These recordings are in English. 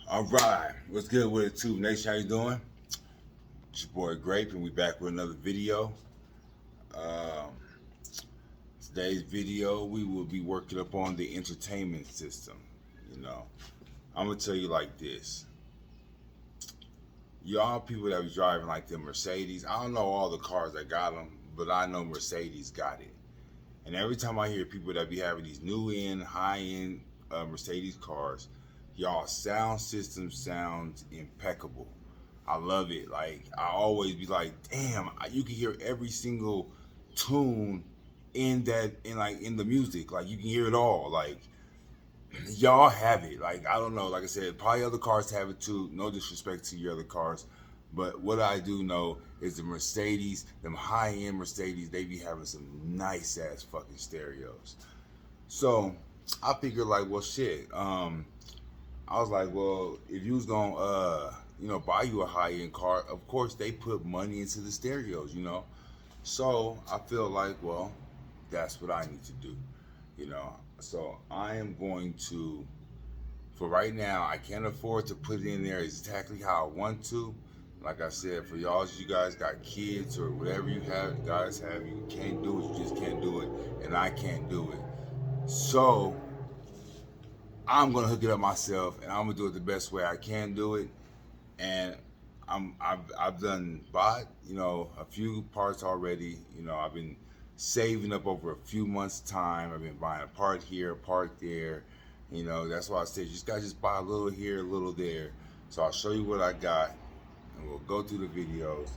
All right, what's good with it, Tube Nation? How you doing? It's your boy Grape, and we back with another video. Um, Today's video, we will be working up on the entertainment system. You know, I'm gonna tell you like this: y'all people that be driving like the Mercedes. I don't know all the cars that got them, but I know Mercedes got it. And every time I hear people that be having these new end, high end Mercedes cars, y'all sound system sounds impeccable. I love it. Like I always be like, damn, you can hear every single tune in the music. Like you can hear it all. Like y'all have it. Like I don't know. Like I said, probably other cars have it too. No disrespect to your other cars, but what I do know is the Mercedes, them high end Mercedes, they be having some nice ass fucking stereos. So I figured like, well, shit. I was like, well, if you was gonna, buy you a high end car, of course they put money into the stereos, you know. So I feel like, well, that's what I need to do, you know. So I am going to, for right now, I can't afford to put it in there exactly how I want to. Like I said, for y'all, you guys got kids or whatever you guys have, you can't do it. You just can't do it, and I can't do it. So I'm gonna hook it up myself, and I'm gonna do it the best way I can do it. And I've done bought a few parts already. I've been saving up over a few months time. I've been buying a part here, a part there. That's why I said you just gotta just buy a little here, a little there. So I'll show you what I got, and we'll go through the videos.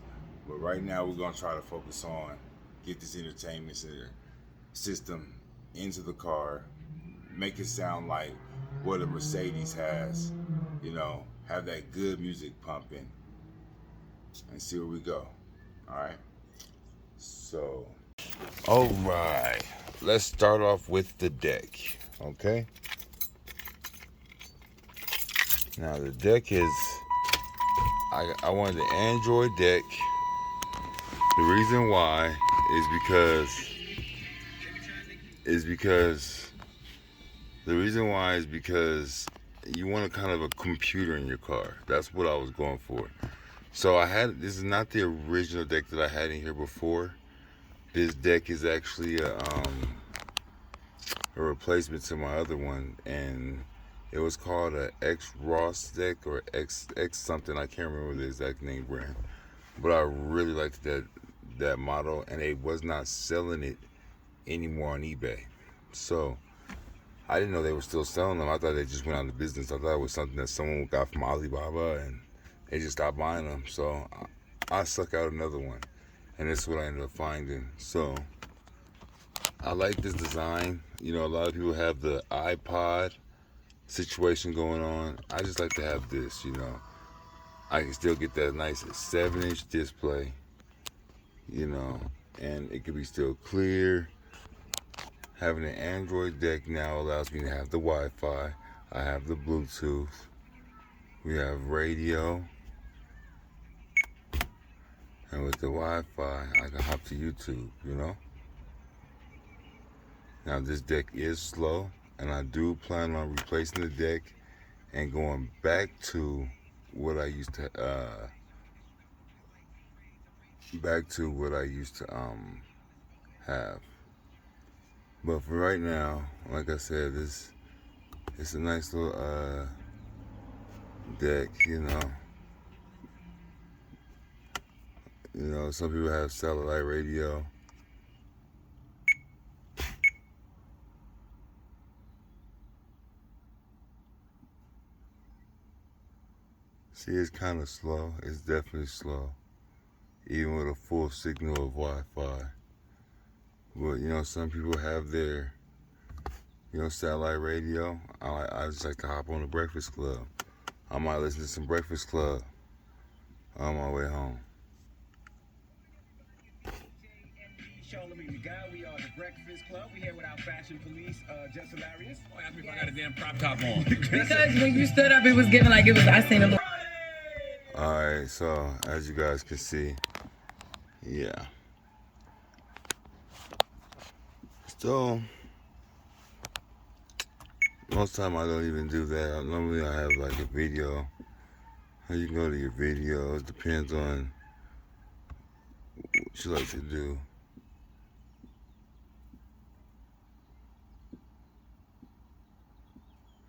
But right now we're gonna try to focus on get this entertainment center system into the car, make it sound like what a Mercedes has, have that good music pumping, and see where we go. All right. So, all right, let's start off with the deck. Okay. Now the deck is, I wanted the Android deck. The reason why is because you want a kind of a computer in your car. That's what I was going for. So this is not the original deck that I had in here before. This deck is actually a replacement to my other one, and it was called a X Ross deck or X something. I can't remember the exact name brand, but I really liked that model, and they was not selling it anymore on eBay. So I didn't know they were still selling them. I thought they just went out of business. I thought it was something that someone got from Alibaba and they just stopped buying them. So I suck out another one, and this is what I ended up finding. So I like this design. A lot of people have the iPod situation going on. I just like to have this. I can still get that nice 7-inch display, and it can be still clear. Having an Android deck now allows me to have the Wi-Fi. I have the Bluetooth. We have radio. And with the Wi-Fi, I can hop to YouTube, Now this deck is slow, and I do plan on replacing the deck and going back to what I used to have. But for right now, like I said, it's a nice little deck, some people have satellite radio. See, it's kind of slow. It's definitely slow, even with a full signal of Wi-Fi. But some people have their satellite radio. I just like to hop on the Breakfast Club. I might listen to some Breakfast Club on my way home. We are the Breakfast Club. We here with our fashion police, Just Hilarious. Oh, ask me if I got a damn crop top on. Because when you stood up, it was giving like it was, I seen a little. Alright, so as you guys can see, yeah. So most time I don't even do that. Normally I have like a video. You can go to your video. It depends on what you like to do.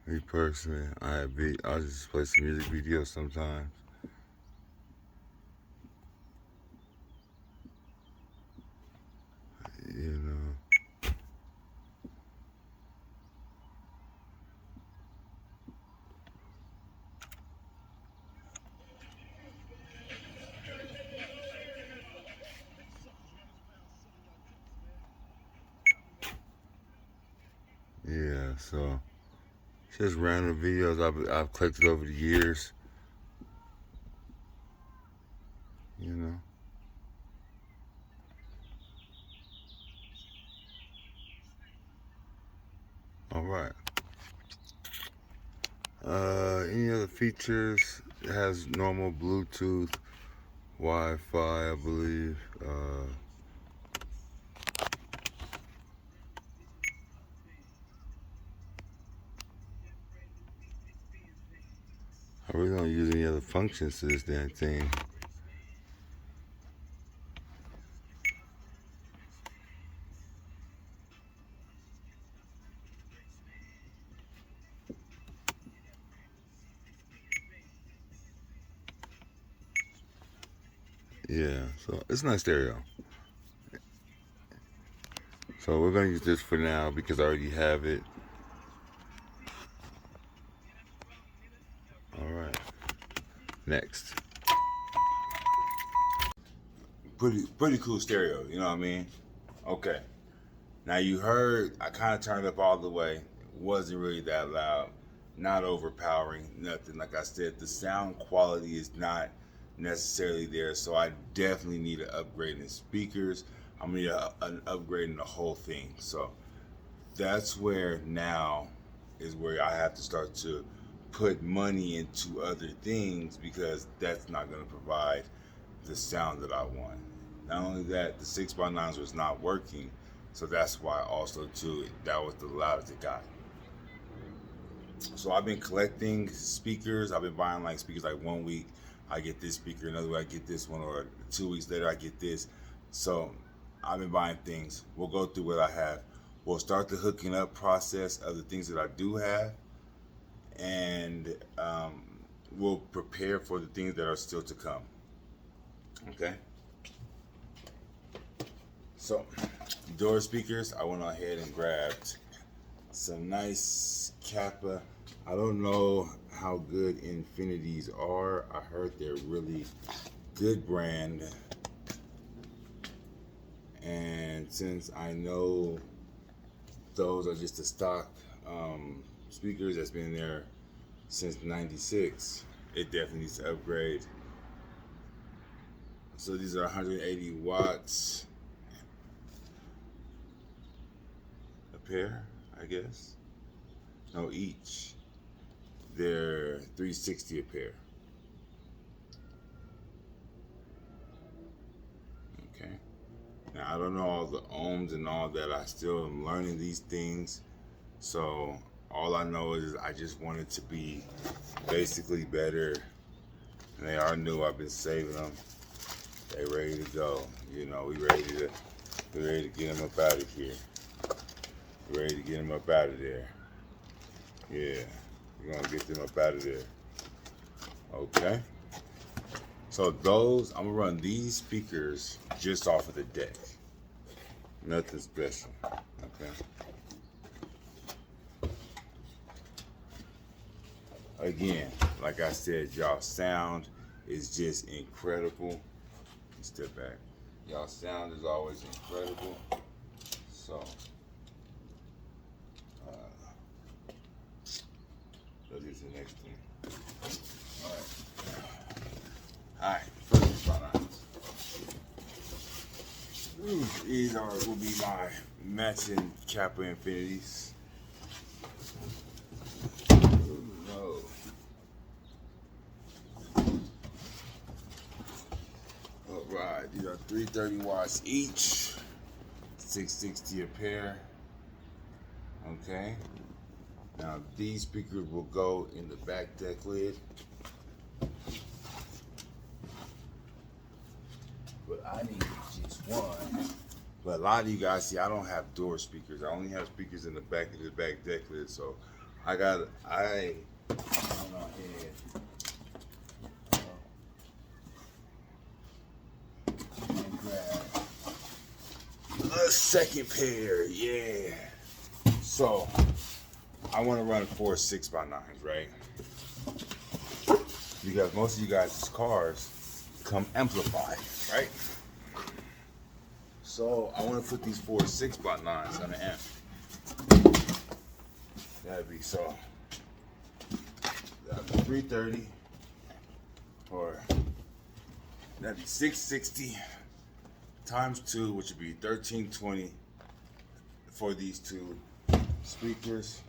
Me personally, I'll just play some music videos sometimes. You know. Yeah, so just random videos I've collected over the years. You know. All right. Any other features? It has normal Bluetooth, Wi-Fi, I believe. I really don't use any other functions to this damn thing. Yeah, so it's not stereo. So we're gonna use this for now because I already have it. All right. Next. Pretty cool stereo. You know what I mean? Okay. Now you heard I kind of turned up all the way. It wasn't really that loud. Not overpowering. Nothing. Like I said, the sound quality is not necessarily there. So I definitely need an upgrade in speakers. I'm gonna need an upgrade in the whole thing. So that's where now is where I have to start to put money into other things because that's not going to provide the sound that I want. Not only that, the 6x9s was not working, so that's why also too that was the loudest it got. So I've been collecting speakers. I've been buying like speakers like 1 week I get this speaker, another week I get this one, or 2 weeks later I get this. So I've been buying things. We'll go through what I have. We'll start the hooking up process of the things that I do have, and we'll prepare for the things that are still to come. Okay. So, door speakers, I went ahead and grabbed some nice Kappa. I don't know how good Infinities are. I heard they're really good brand. And since I know those are just the stock speakers that's been there since '96, it definitely needs to upgrade. So these are 180 watts a pair, I guess. No, each. They're 360 a pair. Okay. Now I don't know all the ohms and all that. I still am learning these things. So all I know is I just want it to be basically better. And they are new. I've been saving them. They ready to go. You know, we ready to get them up out of here. We're ready to get them up out of there. Yeah, we're gonna get them up out of there. Okay. So those, I'm gonna run these speakers just off of the deck. Nothing special. Okay. Again, like I said, y'all sound is just incredible. Step back. Y'all sound is always incredible. So let's get to the next thing. Alright, first products. These will be my matching Kappa Infinities. No. Alright, these are 330 watts each, 660 a pair. Okay. Now these speakers will go in the back deck lid. But I need just one. But a lot of you guys see I don't have door speakers. I only have speakers in the back of the back deck lid. So I went ahead and grabbed a second pair. Yeah. So I want to run 4 6x9s, right? Because most of you guys' cars come amplified, right? So I want to put these 4 6x9s on the amp. That'd be so. That'd be 330, or that'd be 660 times 2, which would be 1320 for these two speakers.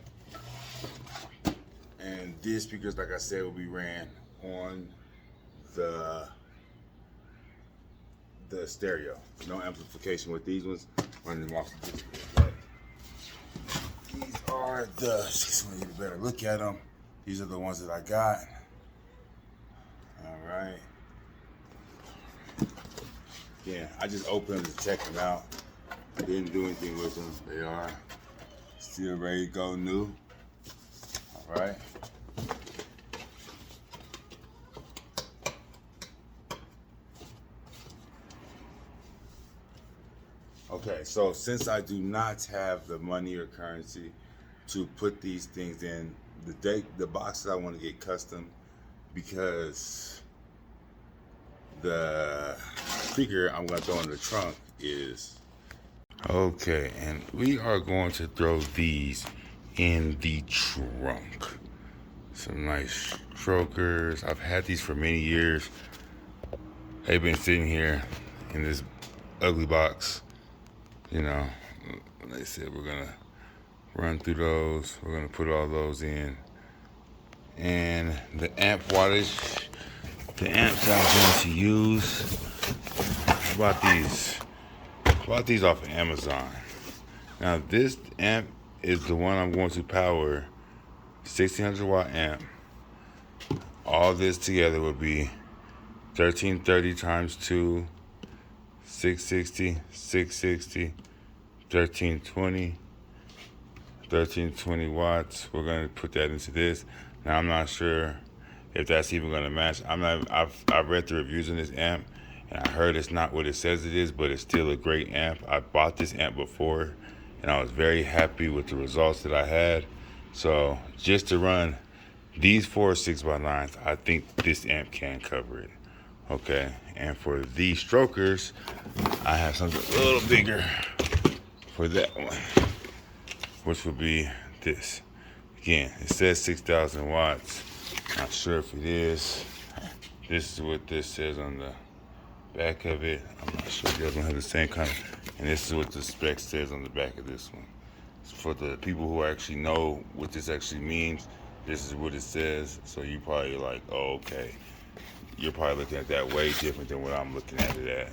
And these speakers, like I said, will be ran on the stereo. No amplification with these ones. Running them off the disc. These are the, just want to get a better look at them. These are the ones that I got. All right. Yeah, I just opened them to check them out. Didn't do anything with them. They are still ready to go new. All right. Okay, so since I do not have the money or currency to put these things in, the boxes I want to get custom, because the speaker I'm going to throw in the trunk is... Okay, and we are going to throw these in the trunk. Some nice strokers. I've had these for many years. They've been sitting here in this ugly box. You know, like I said, we're gonna run through those. We're gonna put all those in. And the amp wattage, the amps I'm going to use. How about these? I bought these off of Amazon. Now this amp is the one I'm going to power. 1600 watt amp. All this together would be 1330 times 2, 660, 660, 1320, 1320 watts. We're gonna put that into this. Now I'm not sure if that's even gonna match. I've read the reviews on this amp, and I heard it's not what it says it is, but it's still a great amp. I bought this amp before, and I was very happy with the results that I had. So just to run these 4 6x9s, I think this amp can cover it. Okay, and for these strokers, I have something a little bigger for that one, which would be this. Again, it says 6,000 watts. Not sure if it is. This is what this says on the back of it. I'm not sure if the other one has the same kind of, and this is what the spec says on the back of this one. For the people who actually know what this actually means, this is what it says. So you probably like, oh, okay. You're probably looking at that way different than what I'm looking at it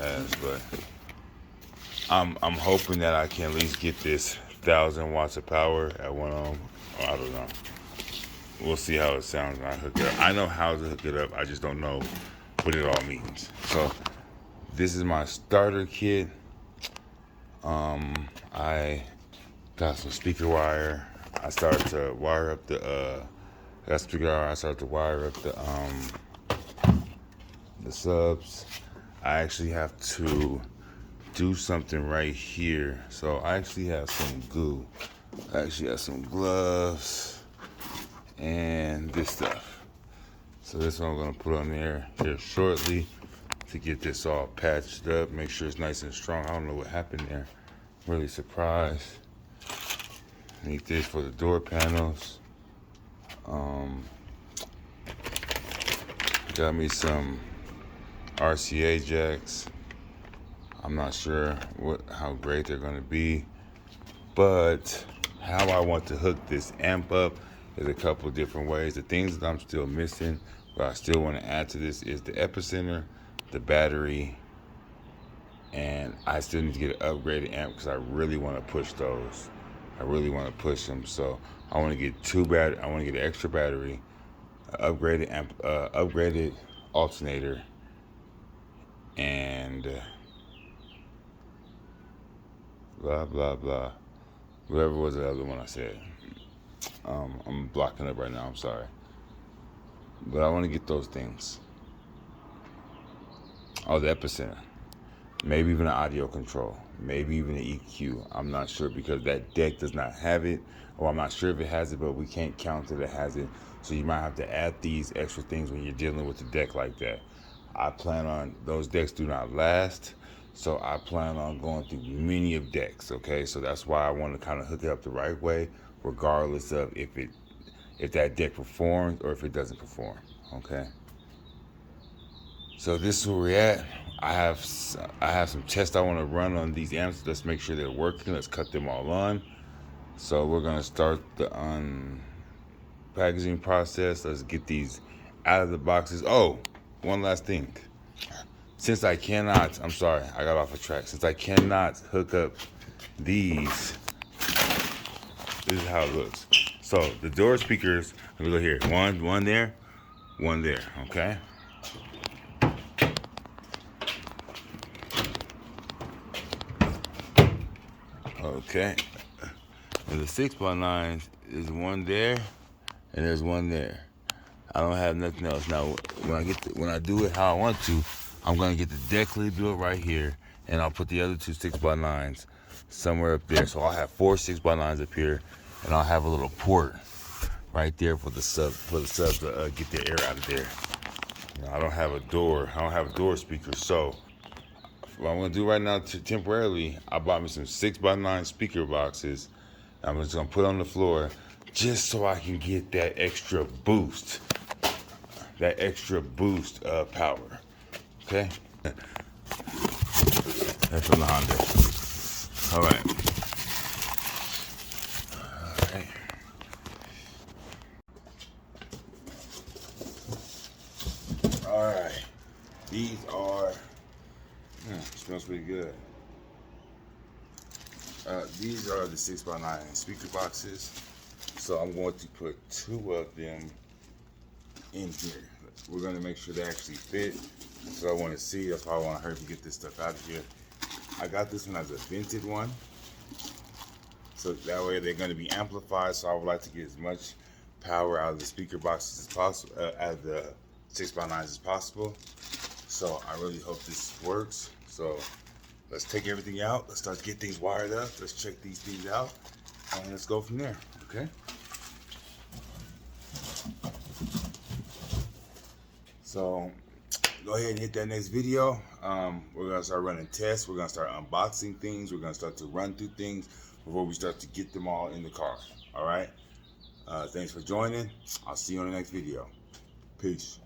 as. But I'm hoping that I can at least get this 1,000 watts of power at one ohm. I don't know. We'll see how it sounds when I hook it up. I know how to hook it up. I just don't know what it all means. So this is my starter kit. I got some speaker wire. I started to wire up the speaker wire. I started to wire up the subs. I actually have to do something right here. So I actually have some glue. I actually have some gloves and this stuff. So this one I'm gonna put on there here shortly to get this all patched up, make sure it's nice and strong. I don't know what happened there. Really surprised. Need this for the door panels. Got me some RCA jacks. I'm not sure how great they're gonna be, but how I want to hook this amp up is a couple different ways. The things that I'm still missing, but I still want to add to this, is the epicenter, the battery, and I still need to get an upgraded amp because I really want to push those. I really want to push them. So I want to get I want to get an extra battery, upgraded alternator, and blah blah blah. Whatever was the other one I said. I'm blocking up right now. I'm sorry, but I want to get those things. Oh, the epicenter. Maybe even an audio control. Maybe even an EQ. I'm not sure because that deck does not have it. Or I'm not sure if it has it, but we can't count that it has it. So you might have to add these extra things when you're dealing with a deck like that. I plan on, those decks do not last. So I plan on going through many of decks, okay? So that's why I want to kind of hook it up the right way, regardless of if that deck performs or if it doesn't perform, okay? So this is where we're at. I have some tests I want to run on these amps. Let's make sure they're working. Let's cut them all on. So we're gonna start the unpackaging process. Let's get these out of the boxes. Oh, one last thing. Since I cannot, I'm sorry, I got off a track. Since I cannot hook up these, this is how it looks. So the door speakers, let me look here. One there, one there. Okay. Okay, and the 6x9 is one there, and there's one there. I don't have nothing else. Now, when I do it how I want to, I'm gonna get the deck lid built right here, and I'll put the other two 6x9s somewhere up there. So I'll have 4 6x9s up here, and I'll have a little port right there for the sub to get the air out of there. Now, I don't have a door speaker, so what I'm gonna do right now temporarily, I bought me some 6x9 speaker boxes. I'm just gonna put on the floor just so I can get that extra boost of power. Okay? That's from the Honda. All right. All right. These are. Smells pretty good. These are the 6x9 speaker boxes. So I'm going to put 2 of them in here. We're going to make sure they actually fit. That's what I want to see. That's why I want to hurry to get this stuff out of here. I got this one as a vented one. So that way they're going to be amplified. So I would like to get as much power out of the speaker boxes as possible, out of the 6x9s as possible. So I really hope this works. So let's take everything out. Let's start to get things wired up. Let's check these things out. And let's go from there, okay? So go ahead and hit that next video. We're gonna start running tests. We're gonna start unboxing things. We're gonna start to run through things before we start to get them all in the car, all right? Thanks for joining. I'll see you on the next video. Peace.